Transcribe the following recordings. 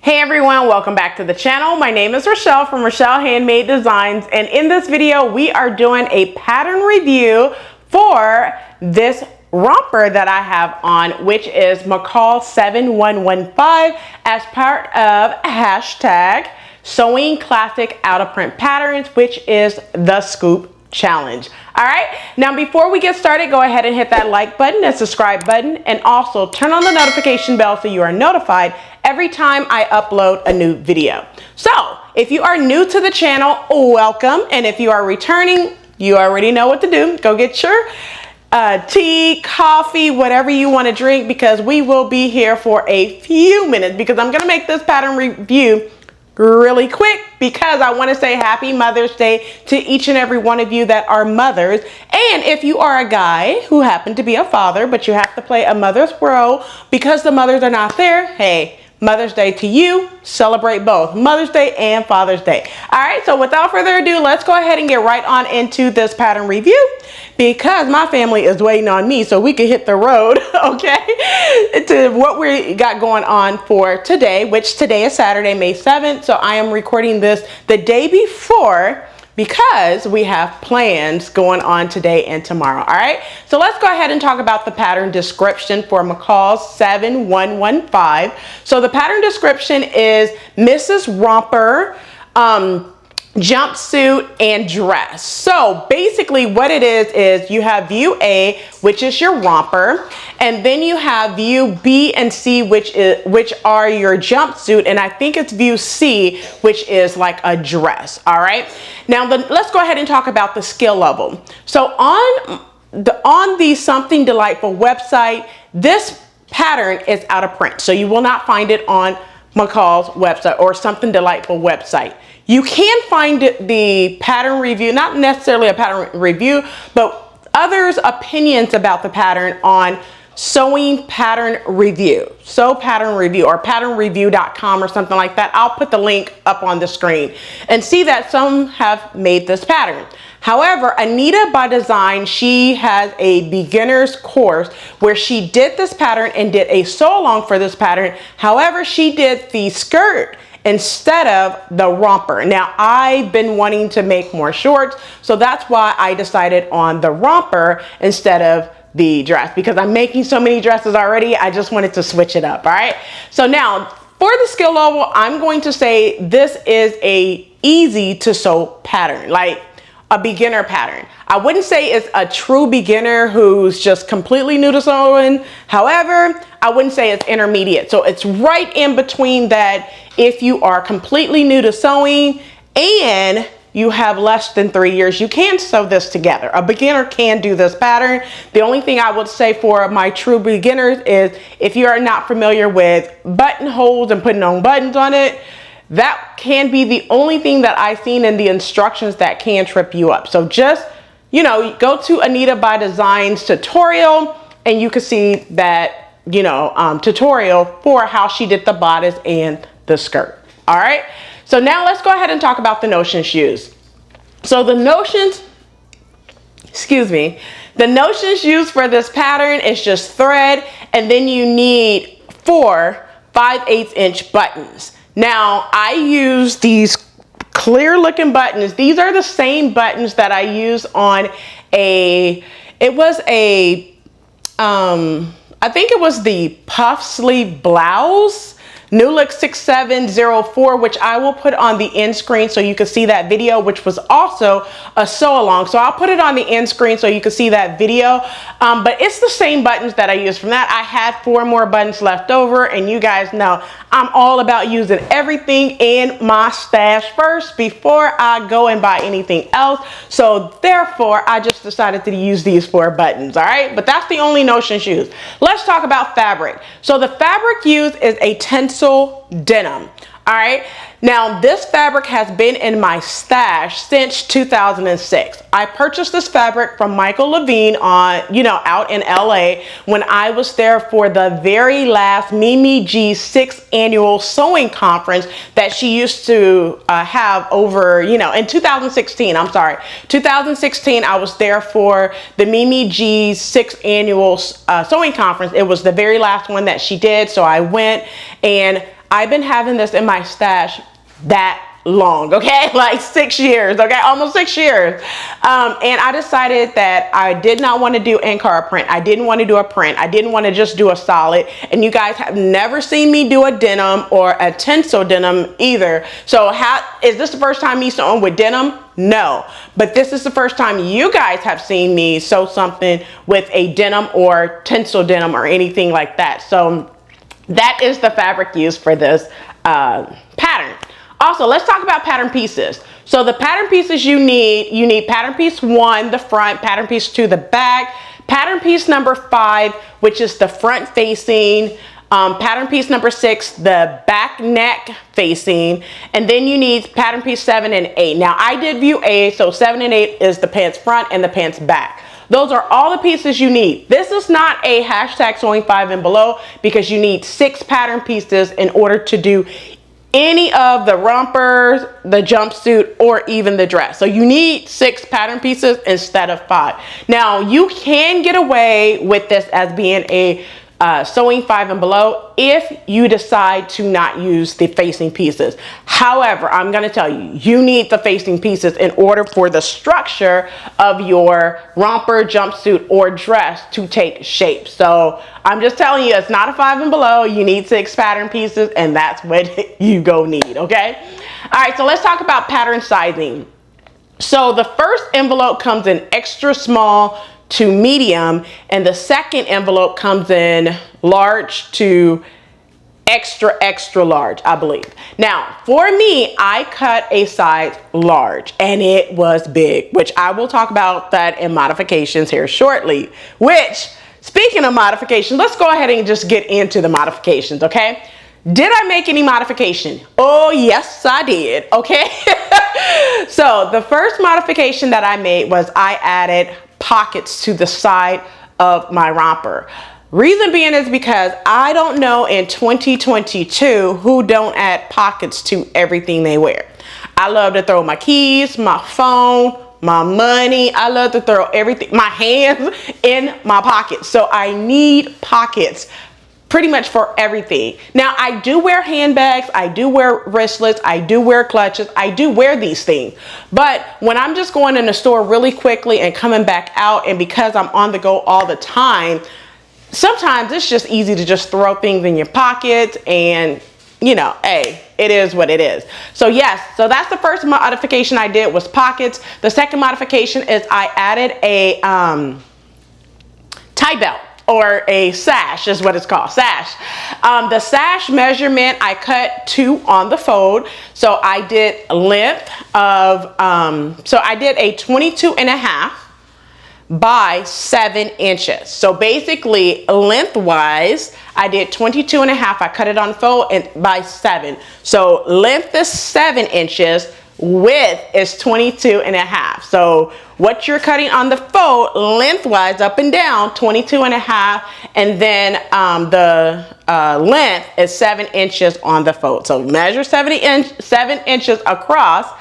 Hey everyone, welcome back to the channel. My name is Rochelle from Rochelle.Handmade.Designs, and in this video we are doing a pattern review for this romper that I have on, which is McCall's 7115 as part of hashtag Sewing Classic Out of Print Patterns, which is the Scoop Challenge. All right, now before we get started, go ahead and hit that like button and subscribe button, and also turn on the notification bell so you are notified every time I upload a new video. So if you are new to the channel, welcome, and if you are returning, you already know what to do. Go get your tea, coffee, whatever you want to drink, because we will be here for a few minutes, because I'm going to make this pattern review really quick, because I want to say happy Mother's Day to each and every one of you that are mothers. And if you are a guy who happen to be a father, but you have to play a mother's role because the mothers are not there, hey, Mother's Day to you. Celebrate both Mother's Day and Father's Day. All right, so without further ado, let's go ahead and get right on into this pattern review, because my family is waiting on me so we can hit the road, okay, to what we got going on for today, which today is Saturday, May 7th. So I am recording this the day before, because we have plans going on today and tomorrow. All right, so let's go ahead and talk about the pattern description for McCall's 7115. So the pattern description is Mrs. Romper jumpsuit and dress. So basically what it is you have view A, which is your romper, and then you have view B and C, which are your jumpsuit, and I think it's view C, which is like a dress. All right, now let's go ahead and talk about the skill level. So on the Something Delightful website, this pattern is out of print, so you will not find it on McCall's website or Something Delightful website. You can find the pattern review, not necessarily a pattern review, but others' opinions about the pattern on Sewing Pattern Review, Sew Pattern Review, or patternreview.com or something like that. I'll put the link up on the screen and see that some have made this pattern. However, Anita by Design, she has a beginner's course where she did this pattern and did a sew along for this pattern. However, she did the skirt instead of the romper. Now, I've been wanting to make more shorts, so that's why I decided on the romper instead of the dress, because I'm making so many dresses already. I just wanted to switch it up. All right, so now for the skill level, I'm going to say this is a easy to sew pattern, like a beginner pattern. I wouldn't say it's a true beginner who's just completely new to sewing. However, I wouldn't say it's intermediate. So it's right in between that. If you are completely new to sewing and you have less than 3 years, you can sew this together. A beginner can do this pattern. The only thing I would say for my true beginners is if you are not familiar with buttonholes and putting on buttons on it, that can be the only thing that I've seen in the instructions that can trip you up. So just, you know, go to Anita by Design's tutorial and you can see that, you know, tutorial for how she did the bodice and the skirt. All right, so now let's go ahead and talk about the notions used. So the notions, the notions used for this pattern is just thread, and then you need 4 5/8 inch buttons. Now, I use these clear looking buttons. These are the same buttons that I use on I think it was the puff sleeve blouse, New Look 6704, which I will put on the end screen so you can see that video, which was also a sew along. So I'll put it on the end screen so you can see that video. But it's the same buttons that I used from that. I had 4 more buttons left over, and you guys know I'm all about using everything in my stash first before I go and buy anything else. So therefore, I just decided to use these 4 buttons. All right, but that's the only notions used. Let's talk about fabric. So the fabric used is a tencel denim. All right, now this fabric has been in my stash since 2006. I purchased this fabric from Michael Levine on, out in LA when I was there for the very last Mimi G's 6th annual sewing conference that she used to have over, in 2016. I'm sorry, 2016. I was there for the Mimi G's 6th annual sewing conference. It was the very last one that she did, so I went and I've been having this in my stash that long, okay? Like 6 years, okay? Almost 6 years. And I decided that I did not want to do in-car print. I didn't want to do a print. I didn't want to just do a solid. And you guys have never seen me do a denim or a tencel denim either. So is this the first time me sewing with denim? No, but this is the first time you guys have seen me sew something with a denim or tencel denim or anything like that. So that is the fabric used for this pattern. Also, let's talk about pattern pieces. So the pattern pieces you need pattern piece 1, the front, pattern piece 2, the back, pattern piece number 5, which is the front facing, pattern piece number 6, the back neck facing, and then you need pattern piece 7 and 8. Now I did view A, so 7 and 8 is the pants front and the pants back. Those are all the pieces you need. This is not a hashtag sewing 5 and below because you need 6 pattern pieces in order to do any of the rompers, the jumpsuit, or even the dress. So you need 6 pattern pieces instead of 5. Now you can get away with this as being a sewing 5 and below if you decide to not use the facing pieces. However, I'm going to tell you, you need the facing pieces in order for the structure of your romper, jumpsuit, or dress to take shape. So I'm just telling you, it's not a 5 and below. You need 6 pattern pieces, and that's what you go need, okay? All right, so let's talk about pattern sizing. So the first envelope comes in extra small to medium, and the second envelope comes in large to extra large, I believe. Now for me, I cut a size large and it was big, which I will talk about that in modifications here shortly. Which, speaking of modifications, let's go ahead and just get into the modifications, okay? Did I make any modification? Oh yes, I did, okay? So the first modification that I made was I added pockets to the side of my romper. Reason being is because I don't know in 2022 who don't add pockets to everything they wear. I love to throw my keys, my phone, my money. I love to throw everything, my hands in my pockets. So I need pockets pretty much for everything. Now I do wear handbags, I do wear wristlets, I do wear clutches, I do wear these things. But when I'm just going in the store really quickly and coming back out, and because I'm on the go all the time, sometimes it's just easy to just throw things in your pockets, and you know, hey, it is what it is. So yes, so that's the first modification I did, was pockets. The second modification is I added a tie belt, or a sash is what it's called, sash. The sash measurement, I cut 2 on the fold. So I did length of, so I did a 22.5 by 7 inches. So basically lengthwise, I did 22.5, I cut it on fold, and by 7. So length is 7 inches, width is 22.5. So what you're cutting on the fold, lengthwise up and down, 22.5, and then the length is 7 inches on the fold. So measure 7 inches across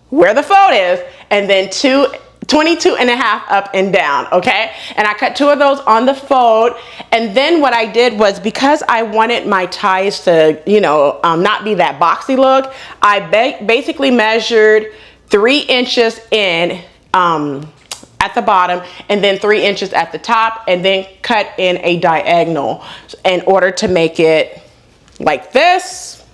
where the fold is, and then 22.5 up and down, okay? And I cut 2 of those on the fold. And then what I did was, because I wanted my ties to, you know, not be that boxy look, I basically measured 3 inches in at the bottom, and then 3 inches at the top, and then cut in a diagonal in order to make it like this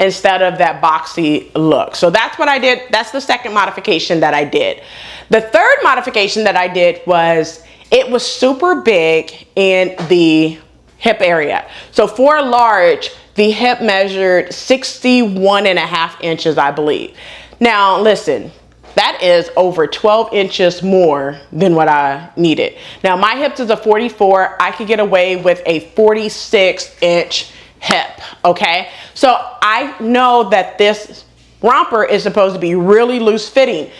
instead of that boxy look. So that's what I did. That's the second modification that I did. The third modification that I did was, it was super big in the hip area. So for a large, the hip measured 61.5 inches, I believe. Now listen, that is over 12 inches more than what I needed. Now my hips is a 44. I could get away with a 46-inch hip, okay? So I know that this romper is supposed to be really loose fitting.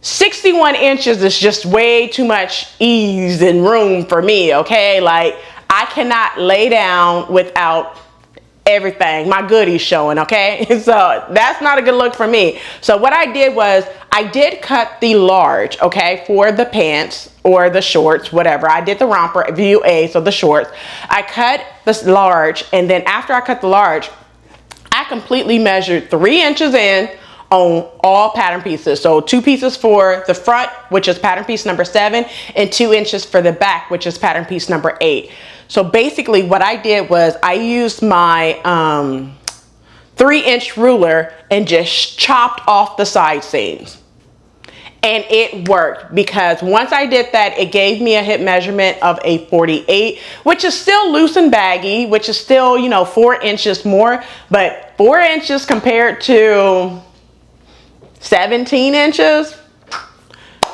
61 inches is just way too much ease and room for me, okay? Like, I cannot lay down without everything, my goodies showing, okay? So that's not a good look for me. So what I did was, I did cut the large, okay, for the pants or the shorts, whatever. I did the romper, view A, so the shorts. I cut this large, and then after I cut the large, I completely measured 3 inches in on all pattern pieces. So 2 pieces for the front, which is pattern piece number 7, and 2 inches for the back, which is pattern piece number 8. So basically what I did was I used my 3-inch ruler and just chopped off the side seams. And it worked, because once I did that, it gave me a hip measurement of a 48, which is still loose and baggy, which is still, you know, 4 inches more, but 4 inches compared to 17 inches,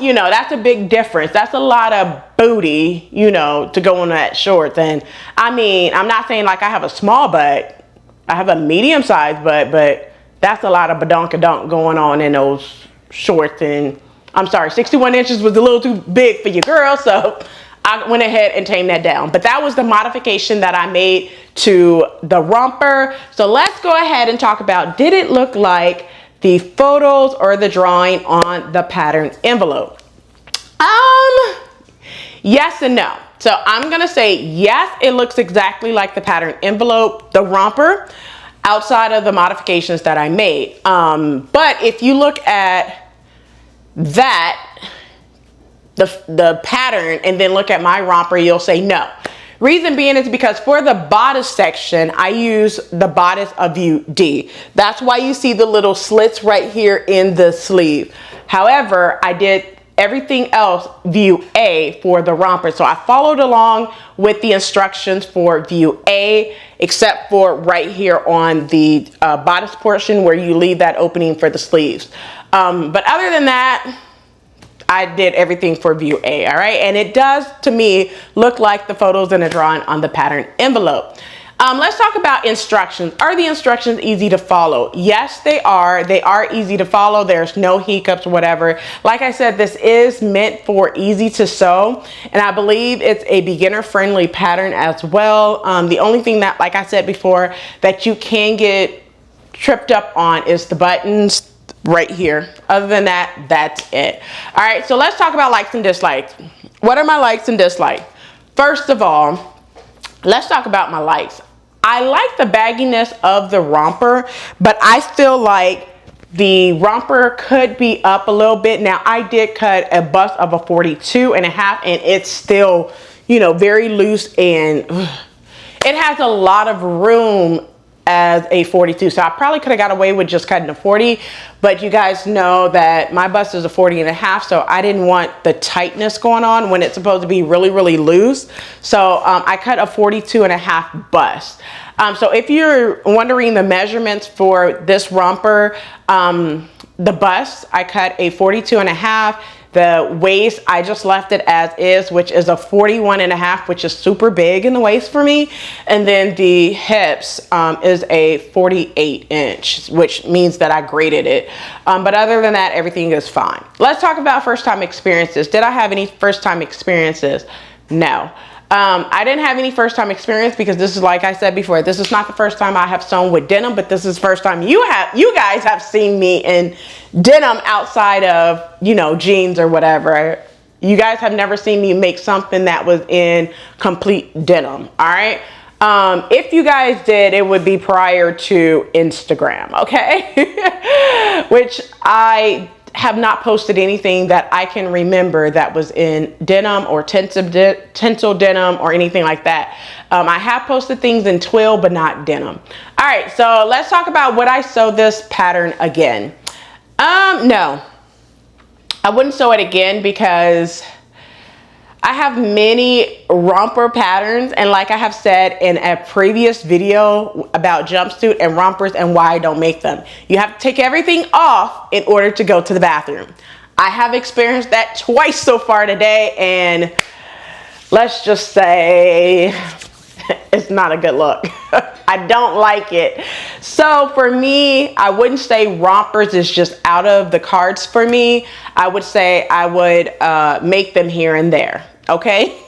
you know, that's a big difference. That's a lot of booty, you know, to go on that shorts. And I mean, I'm not saying like I have a small butt. I have a medium sized butt, but that's a lot of badonkadonk going on in those shorts. And I'm sorry, 61 inches was a little too big for your girl, so I went ahead and tamed that down. But that was the modification that I made to the romper. So let's go ahead and talk about, did it look like the photos or the drawing on the pattern envelope? Yes and no. So I'm gonna say yes, it looks exactly like the pattern envelope, the romper, outside of the modifications that I made. But if you look at that, the pattern, and then look at my romper, you'll say no. Reason being is because for the bodice section, I use the bodice of view D. That's why you see the little slits right here in the sleeve. However, I did everything else view A for the romper. So I followed along with the instructions for view A, except for right here on the bodice portion where you leave that opening for the sleeves. But other than that, I did everything for view A, all right? And it does, to me, look like the photos in the drawing on the pattern envelope. Let's talk about instructions. Are the instructions easy to follow? Yes, they are. They are easy to follow. There's no hiccups, whatever. Like I said, this is meant for easy to sew, and I believe it's a beginner-friendly pattern as well. The only thing that, like I said before, that you can get tripped up on is the buttons right here. Other than that, that's it. All right, so let's talk about likes and dislikes. What are my likes and dislikes? First of all, let's talk about my likes. I like the bagginess of the romper, but I feel like the romper could be up a little bit. Now, I did cut a bust of a 42.5, and it's still, you know, very loose, and it has a lot of room as a 42. So I probably could have got away with just cutting a 40, but you guys know that my bust is a 40.5, so I didn't want the tightness going on when it's supposed to be really, really loose. So I cut a 42.5 bust. So if you're wondering the measurements for this romper, the bust, I cut a 42.5. The waist, I just left it as is, which is a 41.5, which is super big in the waist for me. And then the hips is a 48 inch, which means that I graded it. But other than that, everything is fine. Let's talk about first time experiences. Did I have any first time experiences? No. I didn't have any first time experience because this is, like I said before, this is not the first time I have sewn with denim, but this is the first time you guys have seen me in denim outside of, you know, jeans or whatever. You guys have never seen me make something that was in complete denim, all right? If you guys did, it would be prior to Instagram, okay? Which I have not posted anything that I can remember that was in denim or tinsel denim or anything like that. I have posted things in twill, but not denim. All right, so let's talk about would I sew this pattern again? No, I wouldn't sew it again because I have many romper patterns, and like I have said in a previous video about jumpsuit and rompers and why I don't make them, you have to take everything off in order to go to the bathroom. I have experienced that twice so far today, and let's just say it's not a good look. I don't like it. So for me, I wouldn't say rompers is just out of the cards for me. I would say I would make them here and there. Okay,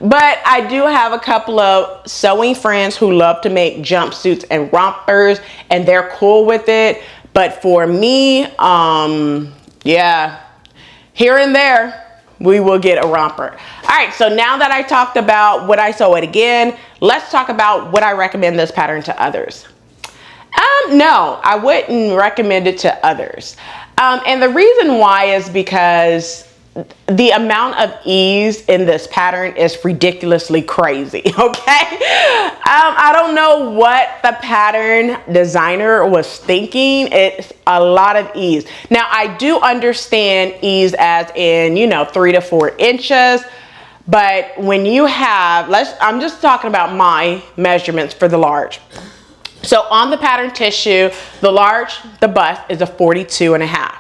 but I do have a couple of sewing friends who love to make jumpsuits and rompers, and they're cool with it. But for me, yeah, here and there, we will get a romper. All right, so now that I talked about would I sew it again, let's talk about would I recommend this pattern to others. No, I wouldn't recommend it to others. And the reason why is because the amount of ease in this pattern is ridiculously crazy, okay? I don't know what the pattern designer was thinking. It's a lot of ease. Now, I do understand ease as in, 3 to 4 inches, but when you have, I'm just talking about my measurements for the large. So on the pattern tissue, the large, the bust is a 42.5.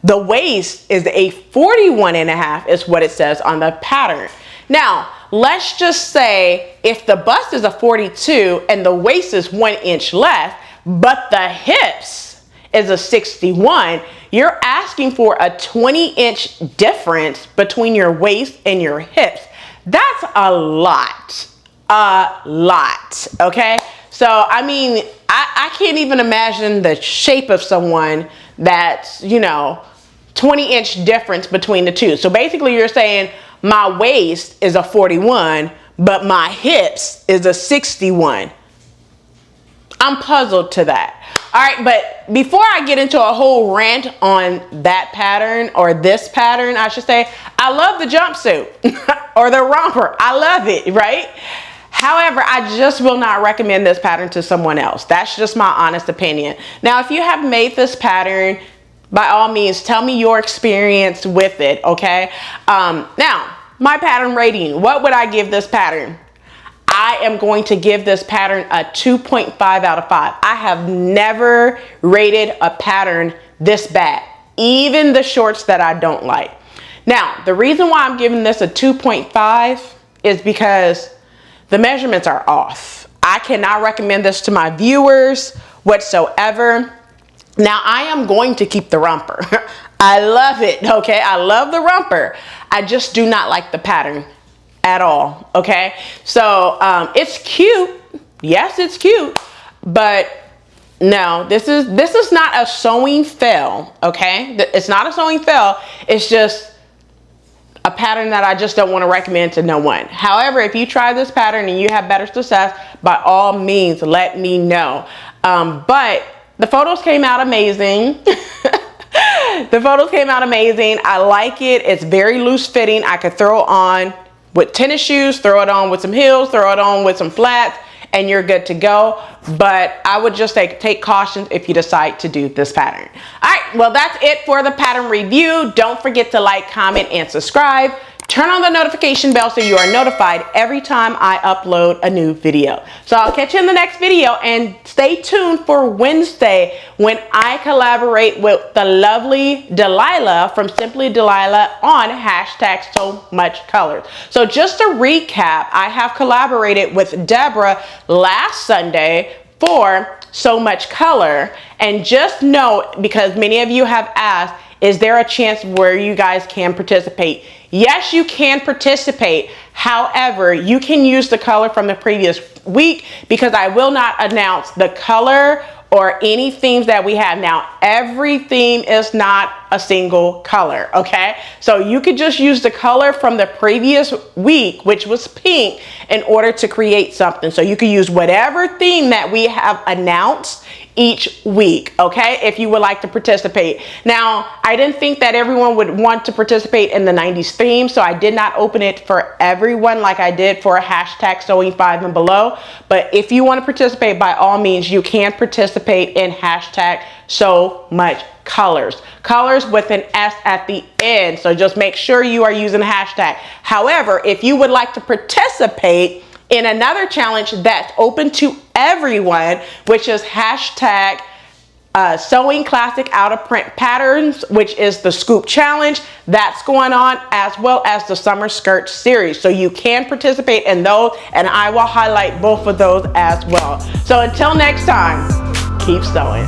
The waist is a 41.5 is what it says on the pattern. Now, let's just say if the bust is a 42 and the waist is 1 inch less, but the hips is a 61, you're asking for a 20-inch difference between your waist and your hips. That's a lot, okay? So, I mean, I can't even imagine the shape of someone that's, 20-inch difference between the two. So basically you're saying my waist is a 41, but my hips is a 61. I'm puzzled to that. All right, but before I get into a whole rant on that pattern, or this pattern, I should say, I love the jumpsuit or the romper. I love it, right? However, I just will not recommend this pattern to someone else. That's just my honest opinion. Now, if you have made this pattern, by all means, tell me your experience with it, okay? Now, my pattern rating, what would I give this pattern? I am going to give this pattern a 2.5 out of 5. I have never rated a pattern this bad, even the shorts that I don't like. Now, the reason why I'm giving this a 2.5 is because the measurements are off. I cannot recommend this to my viewers whatsoever. Now, I am going to keep the romper. I love it, okay? I love the romper. I just do not like the pattern at all, okay? So, it's cute. Yes, it's cute. But no, this is not a sewing fail, okay? It's not a sewing fail. It's just a pattern that I just don't want to recommend to no one. However, if you try this pattern and you have better success, by all means, let me know. But the photos came out amazing. The photos came out amazing. I like it. It's very loose fitting. I could throw it on with tennis shoes, throw it on with some heels, throw it on with some flats, and you're good to go. But I would just take caution if you decide to do this pattern. All right, well, that's it for the pattern review. Don't forget to like, comment, and subscribe. Turn on the notification bell so you are notified every time I upload a new video. So I'll catch you in the next video, and stay tuned for Wednesday when I collaborate with the lovely Delilah from Simply Delilah on #SoMuchColors. So just to recap, I have collaborated with Deborah last Sunday for So Much Color, and just note, because many of you have asked, is there a chance where you guys can participate? Yes, you can participate. However, you can use the color from the previous week, because I will not announce the color or any themes that we have. Now, every theme is not a single color, okay? So you could just use the color from the previous week, which was pink, in order to create something. So you could use whatever theme that we have announced each week, okay, if you would like to participate. Now, I didn't think that everyone would want to participate in the 90s theme, so I did not open it for everyone like I did for a #sewing5 and below. But if you want to participate, by all means, you can participate in #SoMuchColors. Colors with an S at the end, so just make sure you are using the hashtag. However, if you would like to participate in another challenge that's open to everyone, which is #Sewing Classic Out of Print Patterns, which is the Scoop Challenge. That's going on, as well as the Summer Skirt Series. So you can participate in those, and I will highlight both of those as well. So until next time, keep sewing.